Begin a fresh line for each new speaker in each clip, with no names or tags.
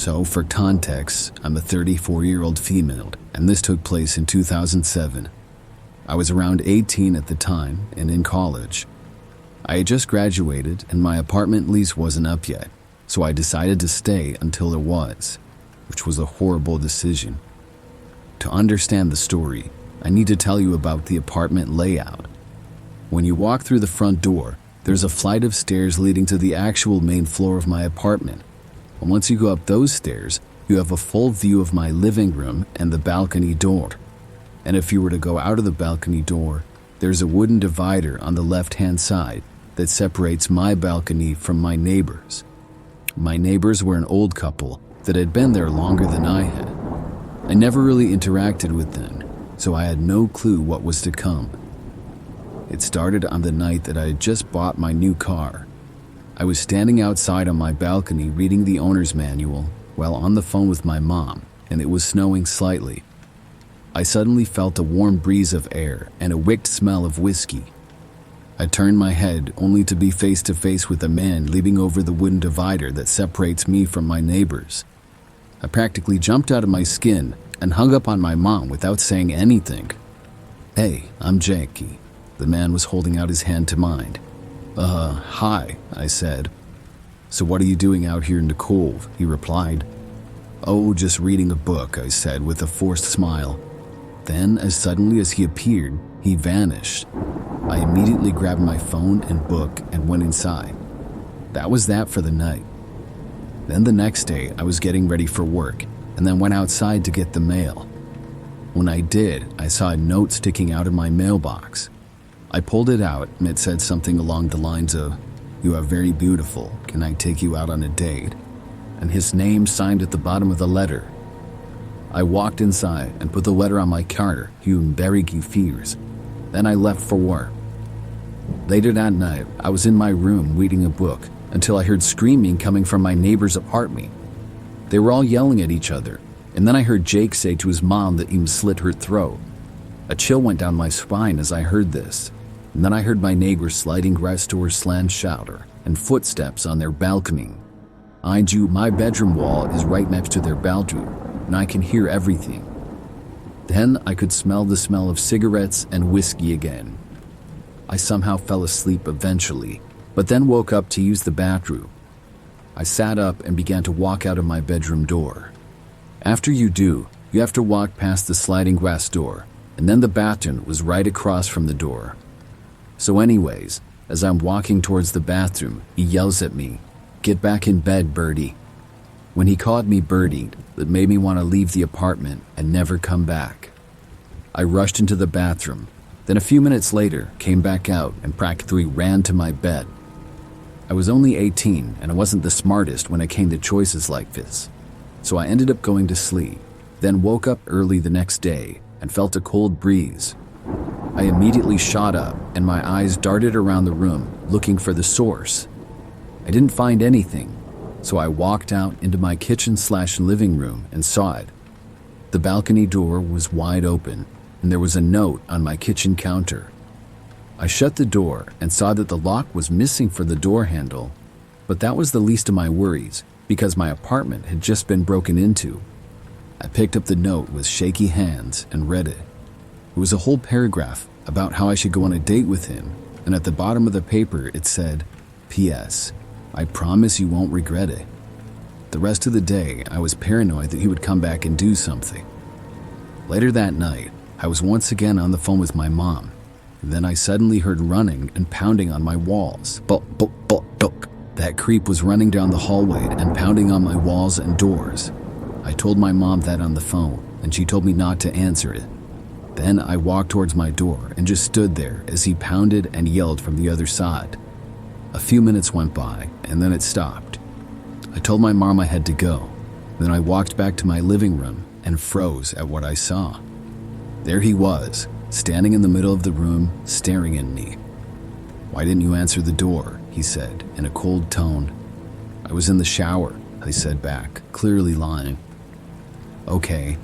So, for context, I'm a 34-year-old female, and this took place in 2007. I was around 18 at the time and in college. I had just graduated and my apartment lease wasn't up yet, so I decided to stay until it was, which was a horrible decision. To understand the story, I need to tell you about the apartment layout. When you walk through the front door, there's a flight of stairs leading to the actual main floor of my apartment. And once you go up those stairs, you have a full view of my living room and the balcony door. And if you were to go out of the balcony door, there's a wooden divider on the left-hand side that separates my balcony from my neighbors. My neighbors were an old couple that had been there longer than I had. I never really interacted with them, so I had no clue what was to come. It started on the night that I had just bought my new car. I was standing outside on my balcony reading the owner's manual while on the phone with my mom, and it was snowing slightly. I suddenly felt a warm breeze of air and a wicked smell of whiskey. I turned my head only to be face to face with a man leaping over the wooden divider that separates me from my neighbors. I practically jumped out of my skin and hung up on my mom without saying anything. "Hey, I'm Jackie." The man was holding out his hand to mine. Hi," I said. "So what are you doing out here in the cold?" he replied. "Oh, just reading a book," I said with a forced smile. Then, as suddenly as he appeared, he vanished. I immediately grabbed my phone and book and went inside. That was that for the night. Then the next day, I was getting ready for work and then went outside to get the mail. When I did, I saw a note sticking out of my mailbox. I pulled it out and it said something along the lines of, "You are very beautiful. Can I take you out on a date?" And his name signed at the bottom of the letter. I walked inside and put the letter on my car, Hugh Berry Fears. Then I left for work. Later that night, I was in my room reading a book until I heard screaming coming from my neighbor's apartment. They were all yelling at each other, and then I heard Jake say to his mom that he slit her throat. A chill went down my spine as I heard this, and then I heard my neighbor's sliding glass door slam shutter and footsteps on their balcony. Mind you, my bedroom wall is right next to their balcony, and I can hear everything. Then I could smell the smell of cigarettes and whiskey again. I somehow fell asleep eventually, but then woke up to use the bathroom. I sat up and began to walk out of my bedroom door. After you do, you have to walk past the sliding glass door, and then the bathroom was right across from the door. So anyways, as I'm walking towards the bathroom, he yells at me, "Get back in bed, Birdie." When he called me Birdie, that made me want to leave the apartment and never come back. I rushed into the bathroom, then a few minutes later came back out and practically ran to my bed. I was only 18 and I wasn't the smartest when it came to choices like this, so I ended up going to sleep, then woke up early the next day and felt a cold breeze. I immediately shot up and my eyes darted around the room looking for the source. I didn't find anything, so I walked out into my kitchen/living room and saw it. The balcony door was wide open and there was a note on my kitchen counter. I shut the door and saw that the lock was missing for the door handle, but that was the least of my worries because my apartment had just been broken into. I picked up the note with shaky hands and read it. It was a whole paragraph about how I should go on a date with him, and at the bottom of the paper it said, "P.S. I promise you won't regret it." The rest of the day, I was paranoid that he would come back and do something. Later that night, I was once again on the phone with my mom. Then I suddenly heard running and pounding on my walls. That creep was running down the hallway and pounding on my walls and doors. I told my mom that on the phone, and she told me not to answer it. Then I walked towards my door and just stood there as he pounded and yelled from the other side. A few minutes went by, and then it stopped. I told my mom I had to go. Then I walked back to my living room and froze at what I saw. There he was, standing in the middle of the room, staring at me. "Why didn't you answer the door?" he said in a cold tone. "I was in the shower," I said back, clearly lying. "Okay."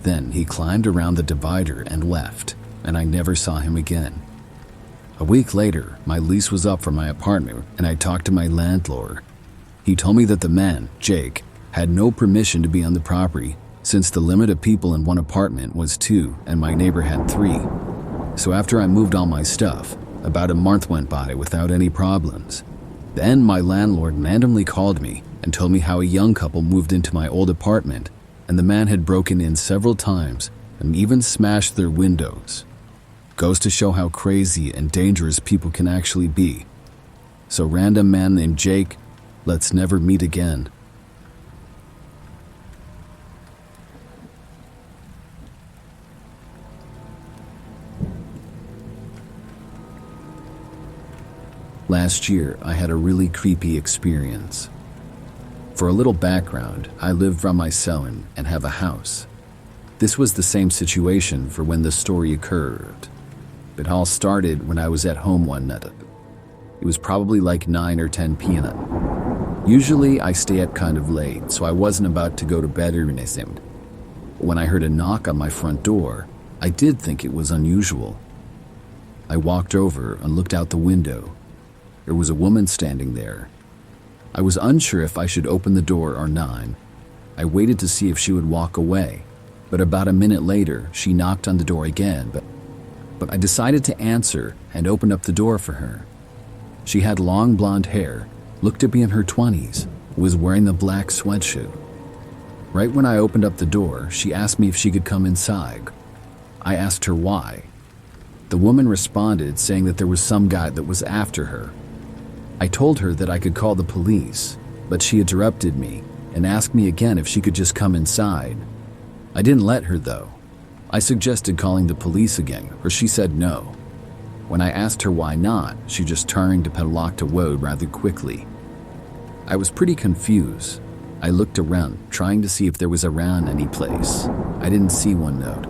Then he climbed around the divider and left, and I never saw him again. A week later, my lease was up for my apartment, and I talked to my landlord. He told me that the man, Jake, had no permission to be on the property since the limit of people in one apartment was 2 and my neighbor had 3. So after I moved all my stuff, about a month went by without any problems. Then my landlord randomly called me and told me how a young couple moved into my old apartment and the man had broken in several times and even smashed their windows. Goes to show how crazy and dangerous people can actually be. So random man named Jake, let's never meet again. Last year, I had a really creepy experience. For a little background, I live by myself and have a house. This was the same situation for when the story occurred. It all started when I was at home one night. It was probably like 9 or 10 p.m. Usually, I stay up kind of late, so I wasn't about to go to bed or anything. When I heard a knock on my front door, I did think it was unusual. I walked over and looked out the window. There was a woman standing there. I was unsure if I should open the door or not. I waited to see if she would walk away, but about a minute later, she knocked on the door again, but I decided to answer and opened up the door for her. She had long blonde hair, looked to be in her 20s, was wearing a black sweatshirt. Right when I opened up the door, she asked me if she could come inside. I asked her why. The woman responded saying that there was some guy that was after her. I told her that I could call the police, but she interrupted me and asked me again if she could just come inside. I didn't let her though. I suggested calling the police again, but she said no. When I asked her why not, she just turned to padlock away rather quickly. I was pretty confused. I looked around, trying to see if there was around any place. I didn't see one note.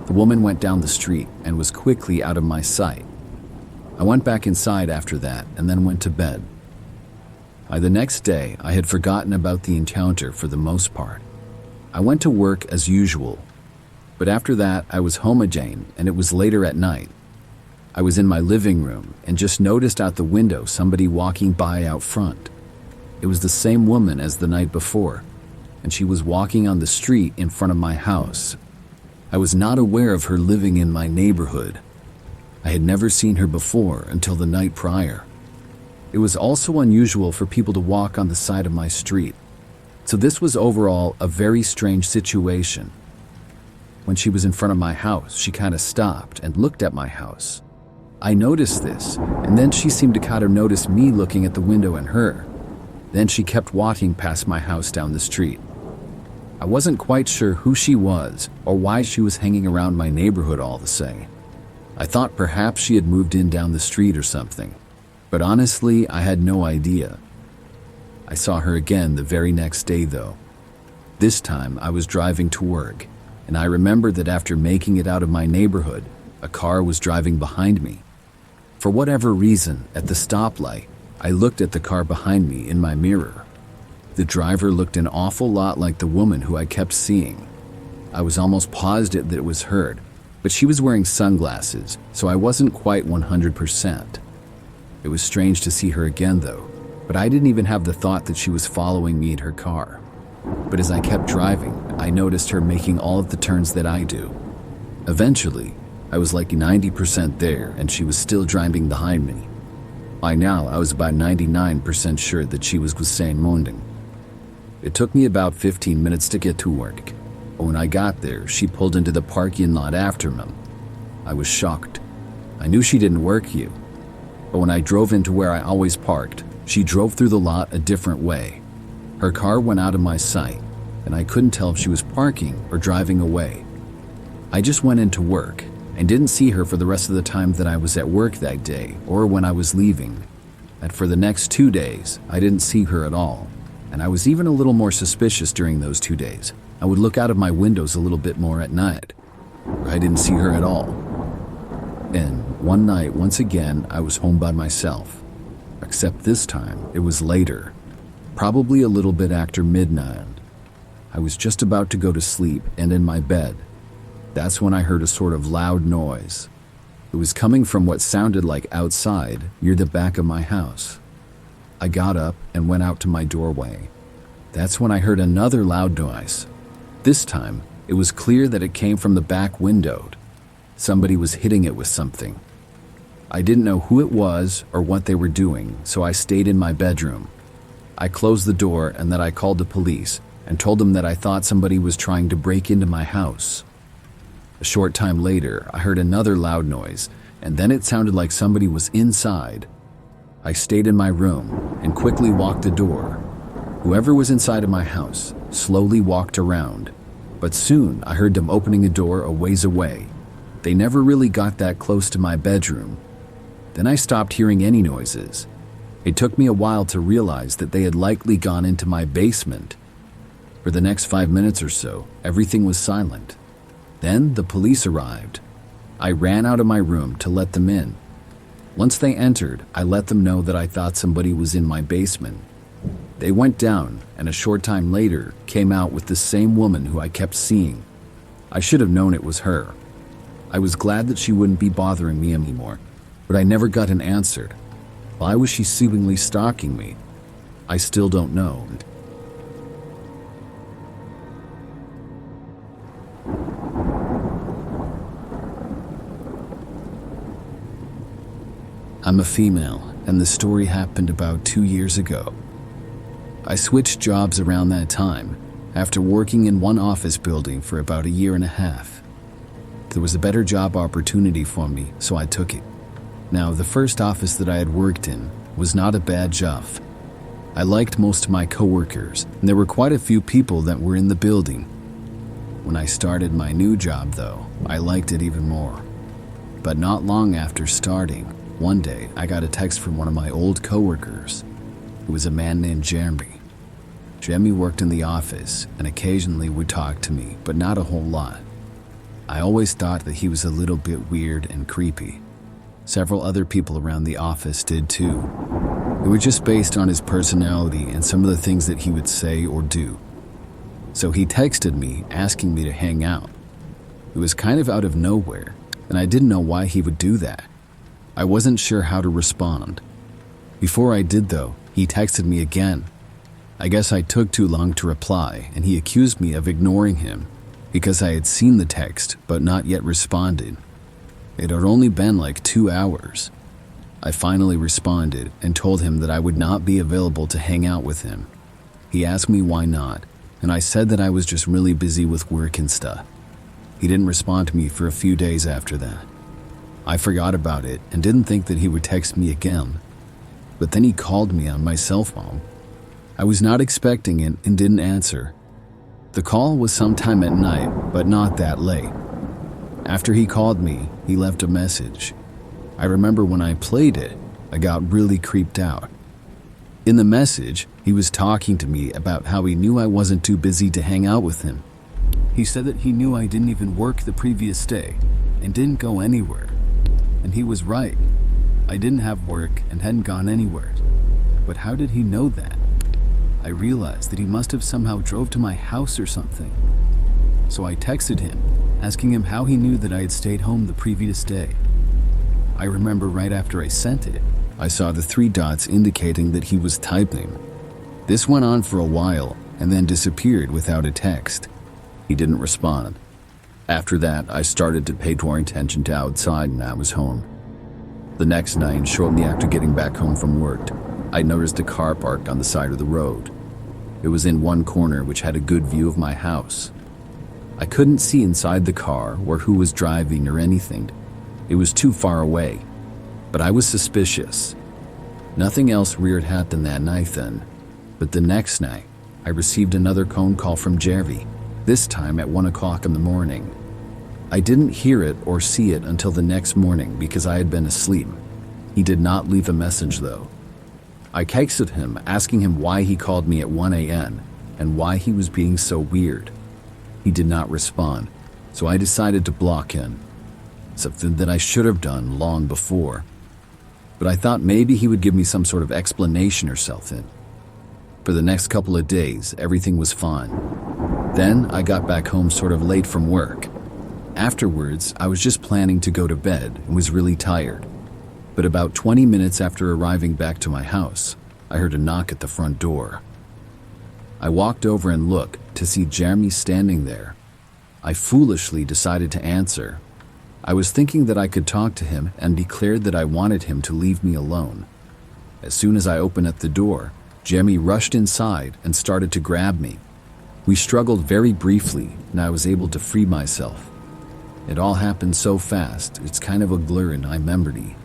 The woman went down the street and was quickly out of my sight. I went back inside after that and then went to bed. By the next day, I had forgotten about the encounter for the most part. I went to work as usual, but after that I was home again and it was later at night. I was in my living room and just noticed out the window somebody walking by out front. It was the same woman as the night before, and she was walking on the street in front of my house. I was not aware of her living in my neighborhood. I had never seen her before until the night prior. It was also unusual for people to walk on the side of my street, so this was overall a very strange situation. When she was in front of my house, she kind of stopped and looked at my house. I noticed this, and then she seemed to kind of notice me looking at the window and her. Then she kept walking past my house down the street. I wasn't quite sure who she was or why she was hanging around my neighborhood all the same. I thought perhaps she had moved in down the street or something, but honestly, I had no idea. I saw her again the very next day though. This time I was driving to work, and I remember that after making it out of my neighborhood, a car was driving behind me. For whatever reason, at the stoplight, I looked at the car behind me in my mirror. The driver looked an awful lot like the woman who I kept seeing. I was almost positive that it was her, but she was wearing sunglasses, so I wasn't quite 100%. It was strange to see her again though, but I didn't even have the thought that she was following me in her car. But as I kept driving, I noticed her making all of the turns that I do. Eventually, I was like 90% there and she was still driving behind me. By now, I was about 99% sure that she was saying Monding. It took me about 15 minutes to get to work. But when I got there, she pulled into the parking lot after me. I was shocked. I knew she didn't work here. But when I drove into where I always parked, she drove through the lot a different way. Her car went out of my sight, and I couldn't tell if she was parking or driving away. I just went into work and didn't see her for the rest of the time that I was at work that day or when I was leaving. And for the next 2 days, I didn't see her at all. And I was even a little more suspicious during those 2 days. I would look out of my windows a little bit more at night. I didn't see her at all. And one night, once again, I was home by myself. Except this time, it was later. Probably a little bit after midnight. I was just about to go to sleep and in my bed. That's when I heard a sort of loud noise. It was coming from what sounded like outside, near the back of my house. I got up and went out to my doorway. That's when I heard another loud noise. This time, it was clear that it came from the back window. Somebody was hitting it with something. I didn't know who it was or what they were doing, so I stayed in my bedroom. I closed the door and then I called the police and told them that I thought somebody was trying to break into my house. A short time later, I heard another loud noise, and then it sounded like somebody was inside. I stayed in my room and quickly walked the door. Whoever was inside of my house slowly walked around, but soon I heard them opening a door a ways away. They never really got that close to my bedroom. Then I stopped hearing any noises. It took me a while to realize that they had likely gone into my basement. For the next 5 minutes or so, everything was silent. Then the police arrived. I ran out of my room to let them in. Once they entered, I let them know that I thought somebody was in my basement. They went down, and a short time later came out with the same woman who I kept seeing. I should have known it was her. I was glad that she wouldn't be bothering me anymore, but I never got an answer. Why was she seemingly stalking me? I still don't know. I'm a female, and the story happened about 2 years ago. I switched jobs around that time, after working in one office building for about 1.5 years. There was a better job opportunity for me, so I took it. Now, the first office that I had worked in was not a bad job. I liked most of my coworkers, and there were quite a few people that were in the building. When I started my new job, though, I liked it even more. But not long after starting, one day I got a text from one of my old coworkers. It was a man named Jeremy. Jeremy worked in the office and occasionally would talk to me, but not a whole lot. I always thought that he was a little bit weird and creepy. Several other people around the office did too. It was just based on his personality and some of the things that he would say or do. So he texted me asking me to hang out. It was kind of out of nowhere, and I didn't know why he would do that. I wasn't sure how to respond. Before I did though, he texted me again. I guess I took too long to reply, and he accused me of ignoring him because I had seen the text but not yet responded. It had only been like 2 hours. I finally responded and told him that I would not be available to hang out with him. He asked me why not, and I said that I was just really busy with work and stuff. He didn't respond to me for a few days after that. I forgot about it and didn't think that he would text me again. But then he called me on my cell phone. I was not expecting it and didn't answer. The call was sometime at night, but not that late. After he called me, he left a message. I remember when I played it, I got really creeped out. In the message, he was talking to me about how he knew I wasn't too busy to hang out with him. He said that he knew I didn't even work the previous day and didn't go anywhere. And he was right. I didn't have work and hadn't gone anywhere. But how did he know that? I realized that he must have somehow drove to my house or something. So I texted him, asking him how he knew that I had stayed home the previous day. I remember right after I sent it, I saw the 3 dots indicating that he was typing. This went on for a while and then disappeared without a text. He didn't respond. After that, I started to pay more attention to outside and I was home. The next night, shortly after getting back home from work, I noticed a car parked on the side of the road. It was in one corner which had a good view of my house. I couldn't see inside the car or who was driving or anything. It was too far away, but I was suspicious. Nothing else weird happened that night then, but the next night, I received another phone call from Jeremy, this time at 1 o'clock in the morning. I didn't hear it or see it until the next morning because I had been asleep. He did not leave a message though. I texted him asking him why he called me at 1 a.m. and why he was being so weird. He did not respond, so I decided to block him, something that I should have done long before. But I thought maybe he would give me some sort of explanation or something. For the next couple of days, everything was fine. Then I got back home sort of late from work. Afterwards, I was just planning to go to bed and was really tired. But about 20 minutes after arriving back to my house, I heard a knock at the front door. I walked over and looked to see Jeremy standing there. I foolishly decided to answer. I was thinking that I could talk to him and declared that I wanted him to leave me alone. As soon as I opened at the door, Jeremy rushed inside and started to grab me. We struggled very briefly, and I was able to free myself. It all happened so fast, it's kind of a blur in my memory.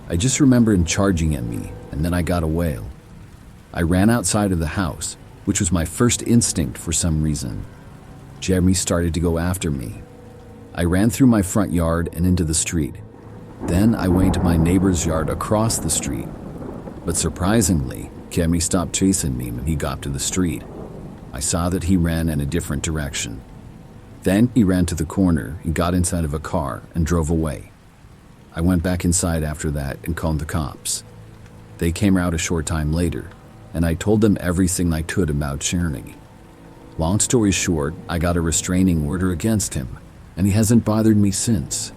I just remember him charging at me, and then I got away. I ran outside of the house, which was my first instinct for some reason. Jeremy started to go after me. I ran through my front yard and into the street. Then I went to my neighbor's yard across the street. But surprisingly, Jeremy stopped chasing me when he got to the street. I saw that he ran in a different direction. Then he ran to the corner and got inside of a car and drove away. I went back inside after that and called the cops. They came out a short time later, and I told them everything I could about Cherny. Long story short, I got a restraining order against him, and he hasn't bothered me since.